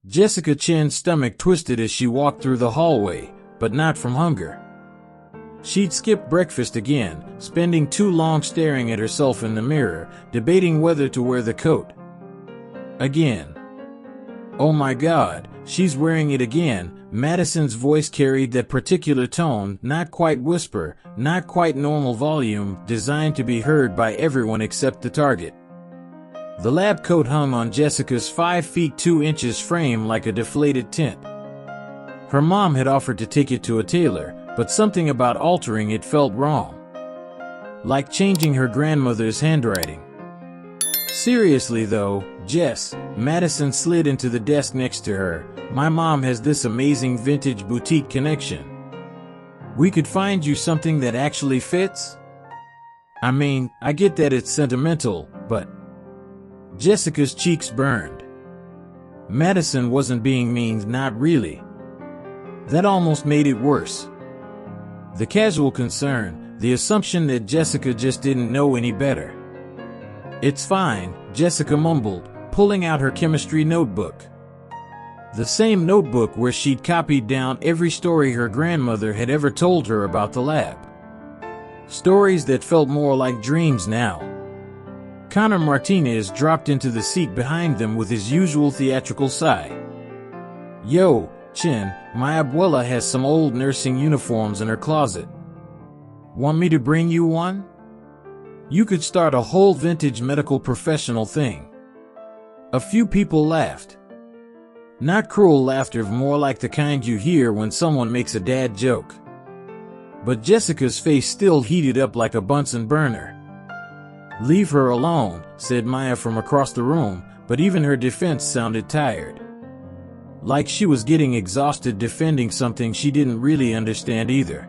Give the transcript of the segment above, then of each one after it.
Jessica Chen's stomach twisted as she walked through the hallway, but not from hunger. She'd skipped breakfast again, spending too long staring at herself in the mirror, debating whether to wear the coat. Again. Oh my God, she's wearing it again. Madison's voice carried that particular tone, not quite whisper, not quite normal volume, designed to be heard by everyone except the target. The lab coat hung on Jessica's 5 feet 2 inches frame like a deflated tent. Her mom had offered to take it to a tailor, but something about altering it felt wrong. Like changing her grandmother's handwriting. Seriously though, Jess, Madison slid into the desk next to her, my mom has this amazing vintage boutique connection. We could find you something that actually fits? I mean, I get that it's sentimental, but... Jessica's cheeks burned. Madison wasn't being mean, not really. That almost made it worse. The casual concern, the assumption that Jessica just didn't know any better. It's fine, Jessica mumbled, pulling out her chemistry notebook. The same notebook where she'd copied down every story her grandmother had ever told her about the lab. Stories that felt more like dreams now. Connor Martinez dropped into the seat behind them with his usual theatrical sigh. Yo, Chen, my abuela has some old nursing uniforms in her closet. Want me to bring you one? You could start a whole vintage medical professional thing. A few people laughed. Not cruel laughter, more like the kind you hear when someone makes a dad joke. But Jessica's face still heated up like a Bunsen burner. Leave her alone, said Maya from across the room, but even her defense sounded tired. Like she was getting exhausted defending something she didn't really understand either.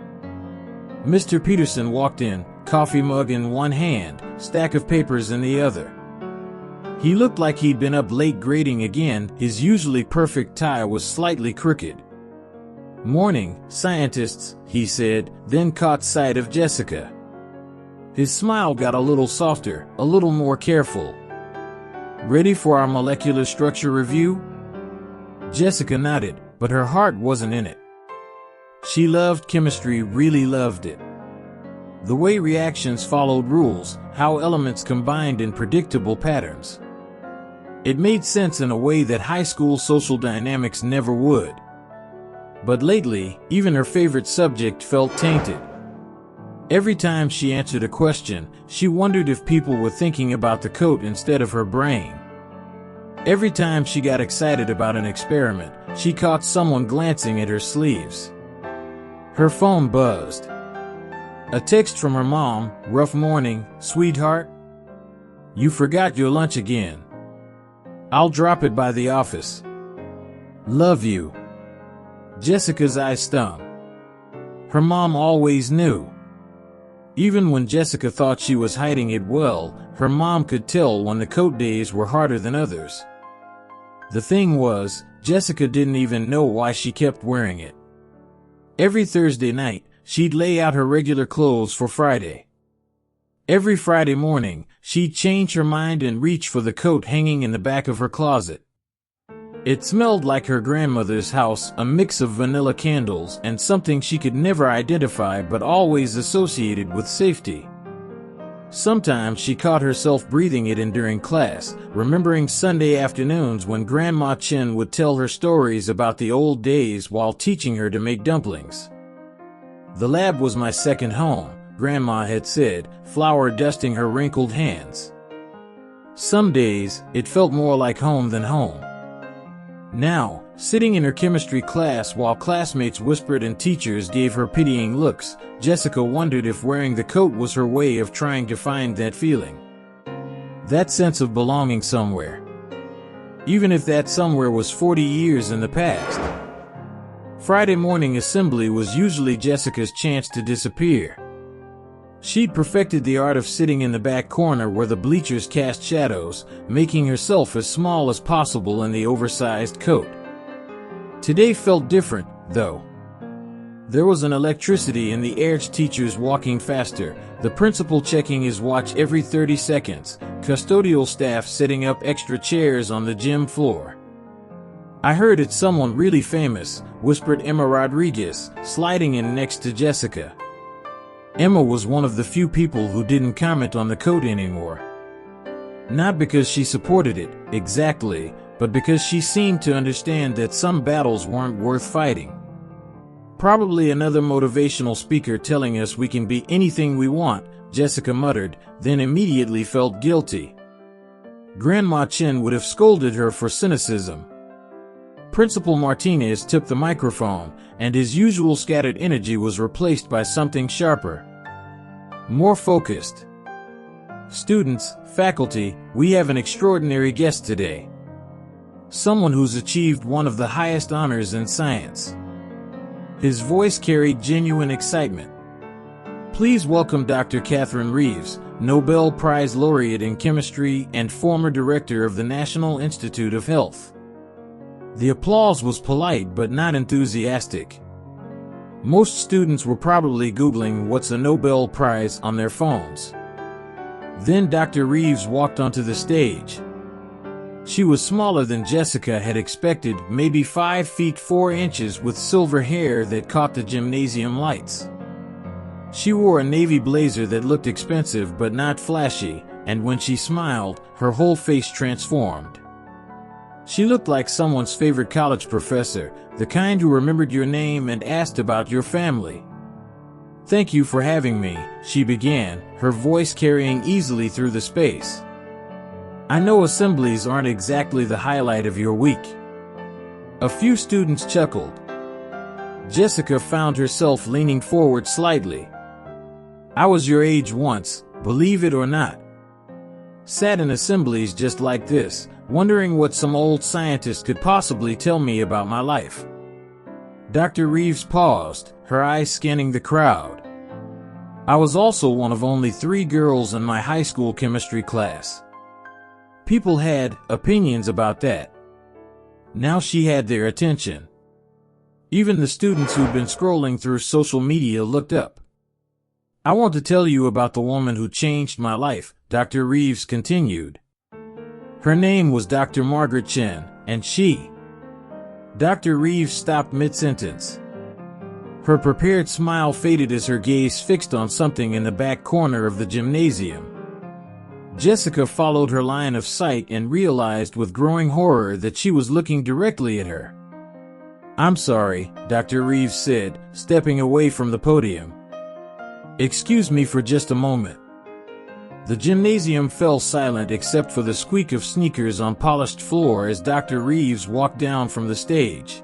Mr. Peterson walked in, coffee mug in one hand, stack of papers in the other. He looked like he'd been up late grading again, his usually perfect tie was slightly crooked. Morning, scientists, he said, then caught sight of Jessica. His smile got a little softer, a little more careful. Ready for our molecular structure review? Jessica nodded, but her heart wasn't in it. She loved chemistry, really loved it. The way reactions followed rules, how elements combined in predictable patterns. It made sense in a way that high school social dynamics never would. But lately, even her favorite subject felt tainted. Every time she answered a question, she wondered if people were thinking about the coat instead of her brain. Every time she got excited about an experiment, she caught someone glancing at her sleeves. Her phone buzzed. A text from her mom, rough morning, sweetheart. You forgot your lunch again. I'll drop it by the office. Love you. Jessica's eyes stung. Her mom always knew. Even when Jessica thought she was hiding it well, her mom could tell when the coat days were harder than others. The thing was, Jessica didn't even know why she kept wearing it. Every Thursday night, she'd lay out her regular clothes for Friday. Every Friday morning, she'd change her mind and reach for the coat hanging in the back of her closet. It smelled like her grandmother's house, a mix of vanilla candles and something she could never identify but always associated with safety. Sometimes she caught herself breathing it in during class, remembering Sunday afternoons when Grandma Chen would tell her stories about the old days while teaching her to make dumplings. The lab was my second home, Grandma had said, flour dusting her wrinkled hands. Some days, it felt more like home than home. Now, sitting in her chemistry class while classmates whispered and teachers gave her pitying looks, Jessica wondered if wearing the coat was her way of trying to find that feeling. That sense of belonging somewhere. Even if that somewhere was 40 years in the past. Friday morning assembly was usually Jessica's chance to disappear. She'd perfected the art of sitting in the back corner where the bleachers cast shadows, making herself as small as possible in the oversized coat. Today felt different, though. There was an electricity in the air, teachers walking faster, the principal checking his watch every 30 seconds, custodial staff setting up extra chairs on the gym floor. I heard it's someone really famous, whispered Emma Rodriguez, sliding in next to Jessica. Emma was one of the few people who didn't comment on the coat anymore. Not because she supported it, exactly, but because she seemed to understand that some battles weren't worth fighting. Probably another motivational speaker telling us we can be anything we want, Jessica muttered, then immediately felt guilty. Grandma Chen would have scolded her for cynicism. Principal Martinez took the microphone, and his usual scattered energy was replaced by something sharper, more focused. Students, faculty, we have an extraordinary guest today. Someone who's achieved one of the highest honors in science. His voice carried genuine excitement. Please welcome Dr. Catherine Reeves, Nobel Prize laureate in chemistry and former director of the National Institute of Health. The applause was polite but not enthusiastic. Most students were probably Googling what's a Nobel Prize on their phones. Then Dr. Reeves walked onto the stage. She was smaller than Jessica had expected, maybe 5 feet 4 inches, with silver hair that caught the gymnasium lights. She wore a navy blazer that looked expensive but not flashy, and when she smiled, her whole face transformed. She looked like someone's favorite college professor, the kind who remembered your name and asked about your family. Thank you for having me, she began, her voice carrying easily through the space. I know assemblies aren't exactly the highlight of your week. A few students chuckled. Jessica found herself leaning forward slightly. I was your age once, believe it or not. Sat in assemblies just like this, wondering what some old scientist could possibly tell me about my life. Dr. Reeves paused, her eyes scanning the crowd. I was also one of only 3 girls in my high school chemistry class. People had opinions about that. Now she had their attention. Even the students who'd been scrolling through social media looked up. I want to tell you about the woman who changed my life, Dr. Reeves continued. Her name was Dr. Margaret Chen, and she... Dr. Reeves stopped mid-sentence. Her prepared smile faded as her gaze fixed on something in the back corner of the gymnasium. Jessica followed her line of sight and realized with growing horror that she was looking directly at her. I'm sorry, Dr. Reeves said, stepping away from the podium. Excuse me for just a moment. The gymnasium fell silent except for the squeak of sneakers on polished floor as Dr. Reeves walked down from the stage.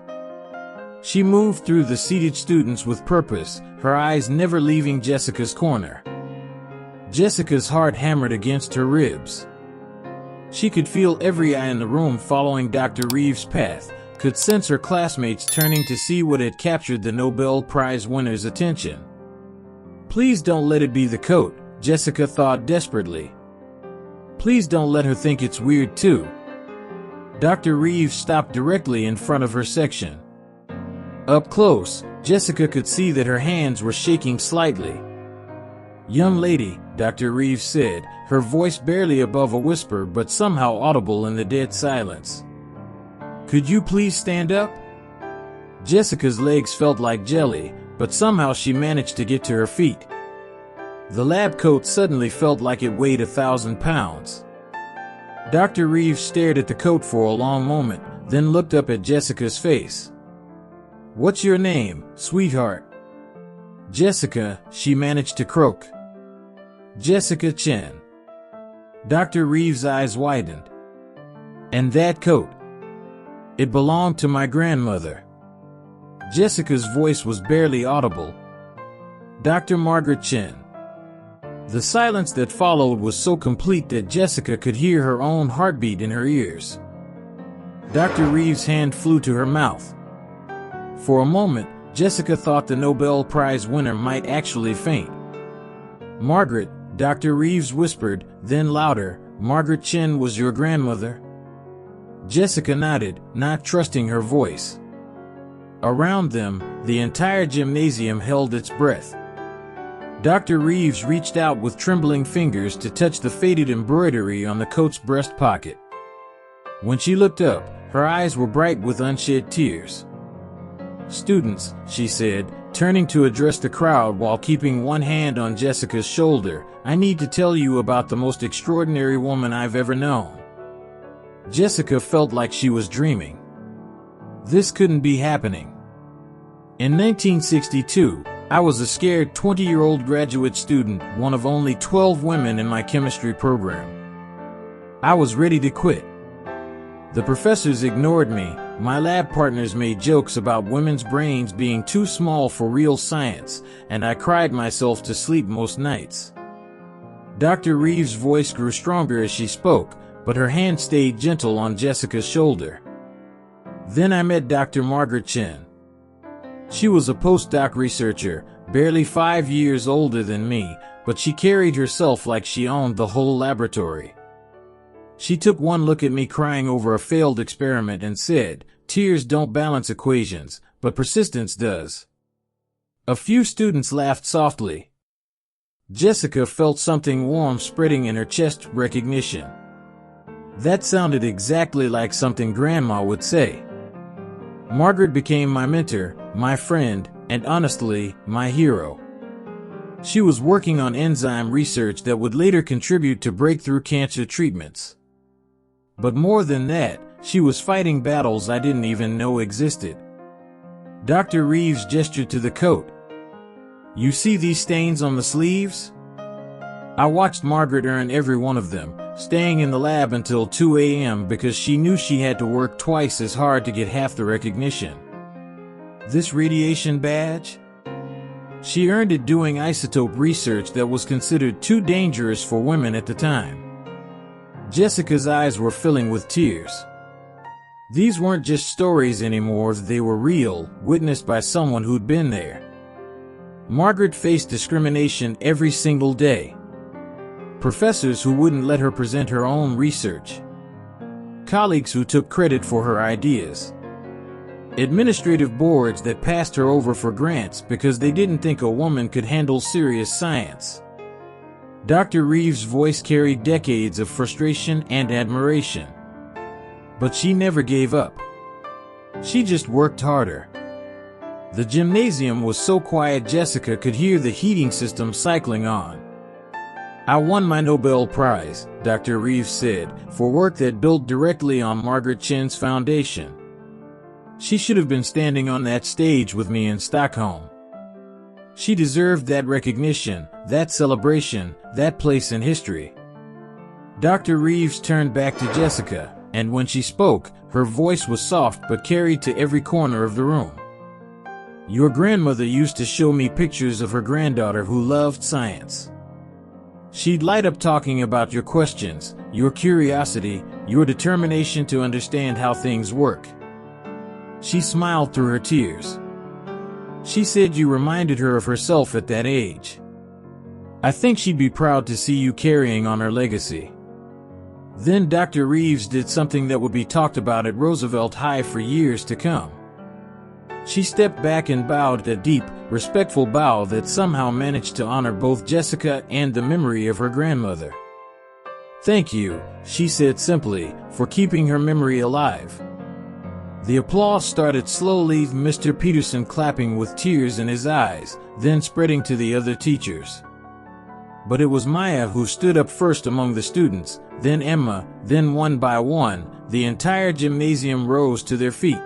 She moved through the seated students with purpose, her eyes never leaving Jessica's corner. Jessica's heart hammered against her ribs. She could feel every eye in the room following Dr. Reeves' path, could sense her classmates turning to see what had captured the Nobel Prize winner's attention. Please don't let it be the coat, Jessica thought desperately. Please don't let her think it's weird too. Dr. Reeves stopped directly in front of her section. Up close, Jessica could see that her hands were shaking slightly. Young lady, Dr. Reeves said, her voice barely above a whisper but somehow audible in the dead silence. Could you please stand up? Jessica's legs felt like jelly, but somehow she managed to get to her feet. The lab coat suddenly felt like it weighed 1,000 pounds. Dr. Reeves stared at the coat for a long moment, then looked up at Jessica's face. What's your name, sweetheart? Jessica, she managed to croak. Jessica Chen. Dr. Reeves' eyes widened. And that coat? It belonged to my grandmother. Jessica's voice was barely audible. Dr. Margaret Chen. The silence that followed was so complete that Jessica could hear her own heartbeat in her ears. Dr. Reeves' hand flew to her mouth. For a moment, Jessica thought the Nobel Prize winner might actually faint. Margaret, Dr. Reeves whispered, then louder, Margaret Chen was your grandmother? Jessica nodded, not trusting her voice. Around them, the entire gymnasium held its breath. Dr. Reeves reached out with trembling fingers to touch the faded embroidery on the coat's breast pocket. When she looked up, Her eyes were bright with unshed tears. "Students," she said, turning to address the crowd while keeping one hand on Jessica's shoulder, "I need to tell you about the most extraordinary woman I've ever known." Jessica felt like she was dreaming. This couldn't be happening. In 1962, I was a scared 20-year-old graduate student, one of only 12 women in my chemistry program. I was ready to quit. The professors ignored me, my lab partners made jokes about women's brains being too small for real science, and I cried myself to sleep most nights. Dr. Reeves' voice grew stronger as she spoke, but her hand stayed gentle on Jessica's shoulder. Then I met Dr. Margaret Chen. She was a postdoc researcher, barely 5 years older than me, but she carried herself like she owned the whole laboratory. She took one look at me crying over a failed experiment and said, "Tears don't balance equations, but persistence does." A few students laughed softly. Jessica felt something warm spreading in her chest. Recognition. That sounded exactly like something Grandma would say. Margaret became my mentor, my friend, and honestly, my hero. She was working on enzyme research that would later contribute to breakthrough cancer treatments. But more than that, she was fighting battles I didn't even know existed. Dr. Reeves gestured to the coat. "You see these stains on the sleeves?" I watched Margaret earn every one of them, staying in the lab until 2 a.m. because she knew she had to work twice as hard to get half the recognition. This radiation badge? She earned it doing isotope research that was considered too dangerous for women at the time. Jessica's eyes were filling with tears. These weren't just stories anymore, they were real, witnessed by someone who'd been there. Margaret faced discrimination every single day. Professors who wouldn't let her present her own research. Colleagues who took credit for her ideas. Administrative boards that passed her over for grants because they didn't think a woman could handle serious science. Dr. Reeves' voice carried decades of frustration and admiration. But she never gave up. She just worked harder. The gymnasium was so quiet Jessica could hear the heating system cycling on. "I won my Nobel Prize," Dr. Reeves said, "for work that built directly on Margaret Chen's foundation. She should have been standing on that stage with me in Stockholm. She deserved that recognition, that celebration, that place in history." Dr. Reeves turned back to Jessica, and when she spoke, her voice was soft but carried to every corner of the room. "Your grandmother used to show me pictures of her granddaughter who loved science. She'd light up talking about your questions, your curiosity, your determination to understand how things work." She smiled through her tears. "She said you reminded her of herself at that age. I think she'd be proud to see you carrying on her legacy." Then Dr. Reeves did something that would be talked about at Roosevelt High for years to come. She stepped back and bowed a deep, respectful bow that somehow managed to honor both Jessica and the memory of her grandmother. "Thank you," she said simply, "for keeping her memory alive." The applause started slowly, Mr. Peterson clapping with tears in his eyes, then spreading to the other teachers. But it was Maya who stood up first among the students, then Emma, then one by one, the entire gymnasium rose to their feet.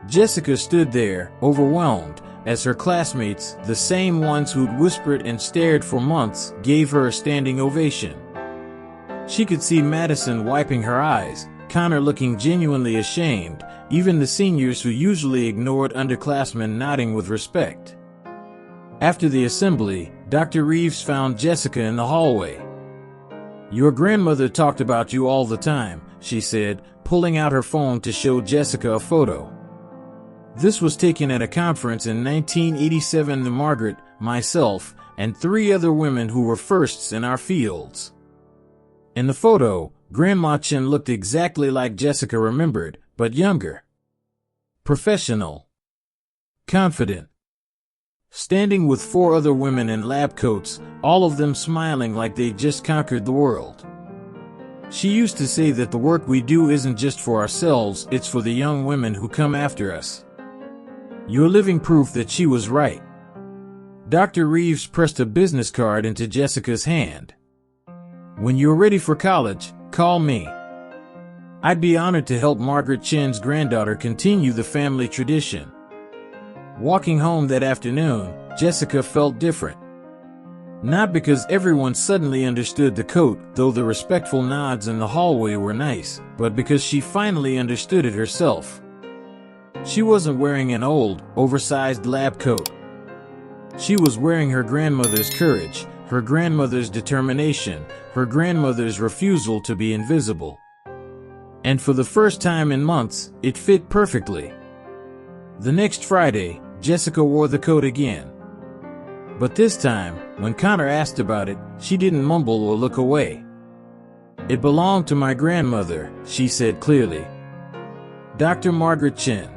Jessica stood there, overwhelmed, as her classmates, the same ones who'd whispered and stared for months, gave her a standing ovation. She could see Madison wiping her eyes, Connor looking genuinely ashamed, even the seniors who usually ignored underclassmen nodding with respect. After the assembly, Dr. Reeves found Jessica in the hallway. "Your grandmother talked about you all the time," she said, pulling out her phone to show Jessica a photo. This was taken at a conference in 1987. Margaret, myself, and 3 other women who were firsts in our fields. In the photo, Grandma Chen looked exactly like Jessica remembered, but younger. Professional. Confident. Standing with 4 other women in lab coats, all of them smiling like they'd just conquered the world. She used to say that the work we do isn't just for ourselves, it's for the young women who come after us. You're living proof that she was right. Dr. Reeves pressed a business card into Jessica's hand. When you're ready for college, call me. I'd be honored to help Margaret Chen's granddaughter continue the family tradition. Walking home that afternoon, Jessica felt different. Not because everyone suddenly understood the coat, though the respectful nods in the hallway were nice, but because she finally understood it herself. She wasn't wearing an old, oversized lab coat. She was wearing her grandmother's courage, her grandmother's determination, her grandmother's refusal to be invisible. And for the first time in months, it fit perfectly. The next Friday, Jessica wore the coat again. But this time, when Connor asked about it, she didn't mumble or look away. It belonged to my grandmother, she said clearly. Dr. Margaret Chen.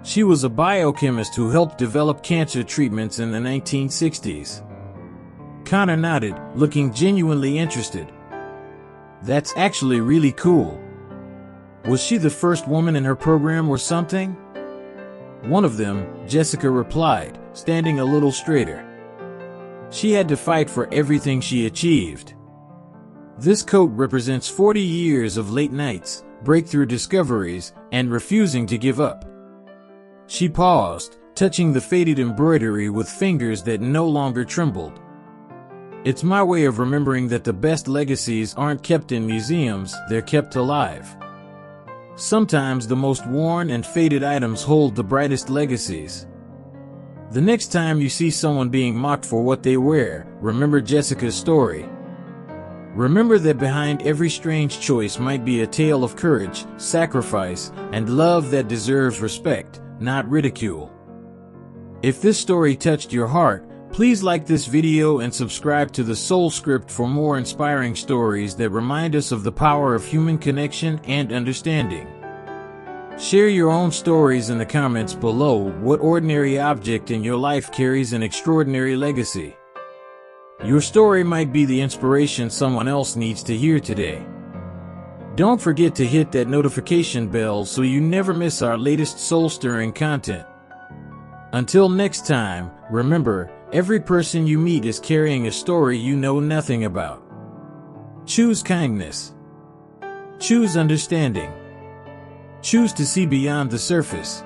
She was a biochemist who helped develop cancer treatments in the 1960s. Connor nodded, looking genuinely interested. That's actually really cool. Was she the first woman in her program or something? One of them, Jessica replied, standing a little straighter. She had to fight for everything she achieved. This coat represents 40 years of late nights, breakthrough discoveries, and refusing to give up. She paused, touching the faded embroidery with fingers that no longer trembled. It's my way of remembering that the best legacies aren't kept in museums, they're kept alive. Sometimes the most worn and faded items hold the brightest legacies. The next time you see someone being mocked for what they wear, remember Jessica's story. Remember that behind every strange choice might be a tale of courage, sacrifice, and love that deserves respect, not ridicule. If this story touched your heart, please like this video and subscribe to the Soul Script for more inspiring stories that remind us of the power of human connection and understanding. Share your own stories in the comments below. What ordinary object in your life carries an extraordinary legacy? Your story might be the inspiration someone else needs to hear today. Don't forget to hit that notification bell so you never miss our latest soul-stirring content. Until next time, remember, every person you meet is carrying a story you know nothing about. Choose kindness. Choose understanding. Choose to see beyond the surface.